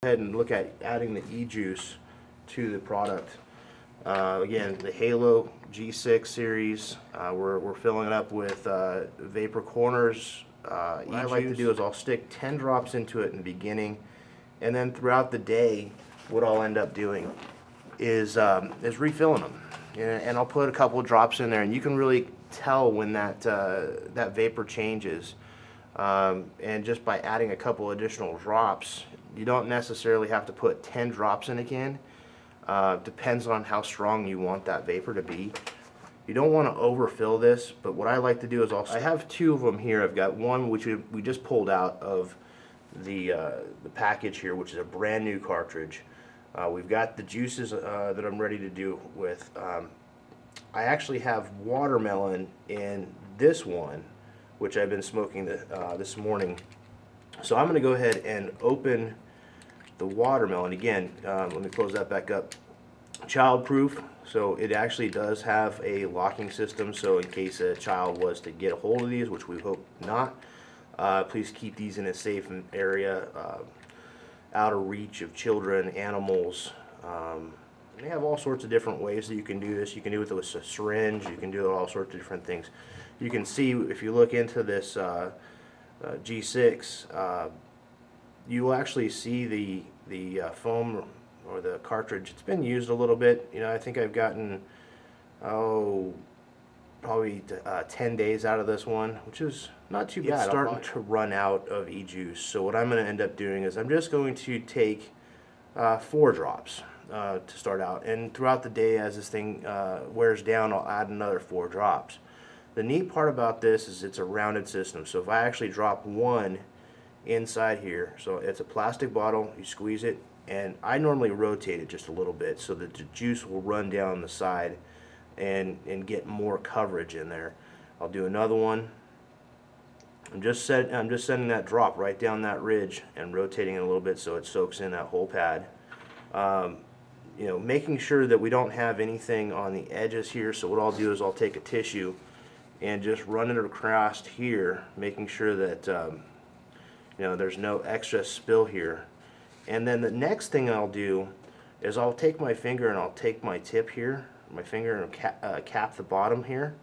Ahead and look at adding the e-juice to the product. Again, the Halo G6 series, we're filling it up with Vapor Corners e-juice. What I like to do is I'll stick 10 drops into it in the beginning, and then throughout the day what I'll end up doing is refilling them, and I'll put a couple of drops in there, and you can really tell when that vapor changes, and just by adding a couple additional drops. You don't necessarily have to put 10 drops in again. Depends on how strong you want that vapor to be. You don't want to overfill this, but what I like to do is I have two of them here. I've got one which we just pulled out of the package here, which is a brand new cartridge. We've got the juices that I'm ready to do with. I actually have watermelon in this one, which I've been smoking this morning. So I'm going to go ahead and open the watermelon. Again, let me close that back up. Child-proof, so it actually does have a locking system, so in case a child was to get a hold of these, which we hope not, please keep these in a safe area, out of reach of children, animals. They have all sorts of different ways that you can do this. You can do it with a syringe, you can do all sorts of different things. You can see, if you look into this G6, you will actually see the foam or the cartridge. It's been used a little bit. You know, I think I've gotten probably 10 days out of this one, which is not too bad. It's starting to run out of e-juice, so what I'm going to end up doing is I'm just going to take 4 drops to start out, and throughout the day as this thing wears down, I'll add another 4 drops. The neat part about this is it's a rounded system, so if I actually drop one inside here, so it's a plastic bottle, you squeeze it, and I normally rotate it just a little bit so that the juice will run down the side and get more coverage in there. I'll do another one. I'm just sending that drop right down that ridge and rotating it a little bit so it soaks in that whole pad. You know, making sure that we don't have anything on the edges here, so what I'll do is I'll take a tissue and just run it across here, making sure that you know, there's no extra spill here. And then the next thing I'll do is I'll take my finger and I'll take my tip here, my finger, and cap the bottom here,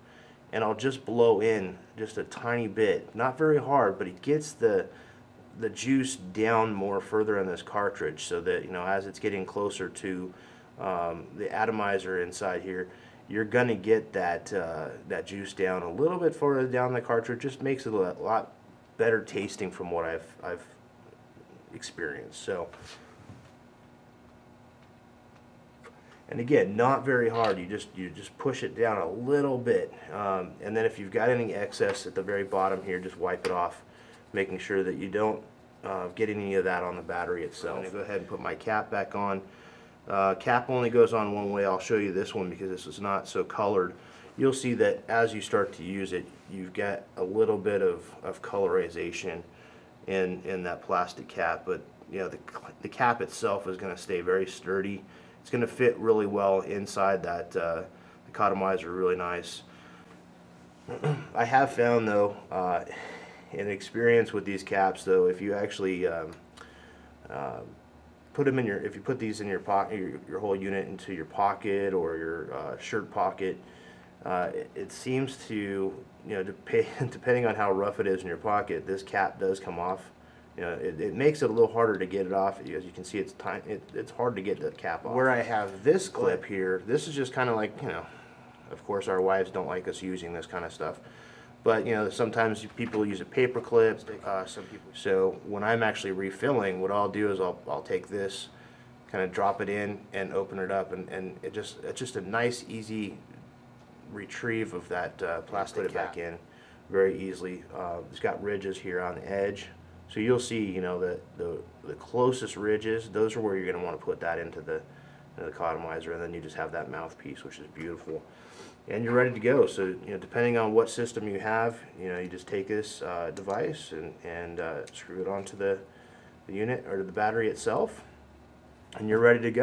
and I'll just blow in just a tiny bit, not very hard, but it gets the juice down more further in this cartridge, so that, you know, as it's getting closer to the atomizer inside here, you're gonna get that juice down a little bit further down the cartridge. Just makes it a lot better tasting from what I've experienced. So, and again, not very hard. You just push it down a little bit, and then if you've got any excess at the very bottom here, just wipe it off, making sure that you don't get any of that on the battery itself. I'm going to go ahead and put my cap back on. Cap only goes on one way. I'll show you this one because this is not so colored. You'll see that as you start to use it, you've got a little bit of colorization in that plastic cap, but you know, the cap itself is going to stay very sturdy. It's going to fit really well inside that the atomizer, really nice. I have found though, in experience with these caps though, if you actually put them in if you put these in your pocket, your whole unit into your pocket or your shirt pocket, it seems to, you know, depending on how rough it is in your pocket, this cap does come off. You know, it makes it a little harder to get it off. As you can see, it's hard to get the cap off. Where I have this clip here, this is just kind of like, you know, of course our wives don't like us using this kind of stuff, but you know, sometimes people use a paper clip. Some people. So when I'm actually refilling, what I'll do is I'll take this, kind of drop it in and open it up, and it's just a nice, easy retrieve of that plastic. Put it back in very easily. It's got ridges here on the edge, so you'll see, you know, the closest ridges, those are where you're going to want to put that into the atomizer, and then you just have that mouthpiece, which is beautiful, and you're ready to go. So, you know, depending on what system you have, you know, you just take this device and screw it onto the unit or the battery itself, and you're ready to go.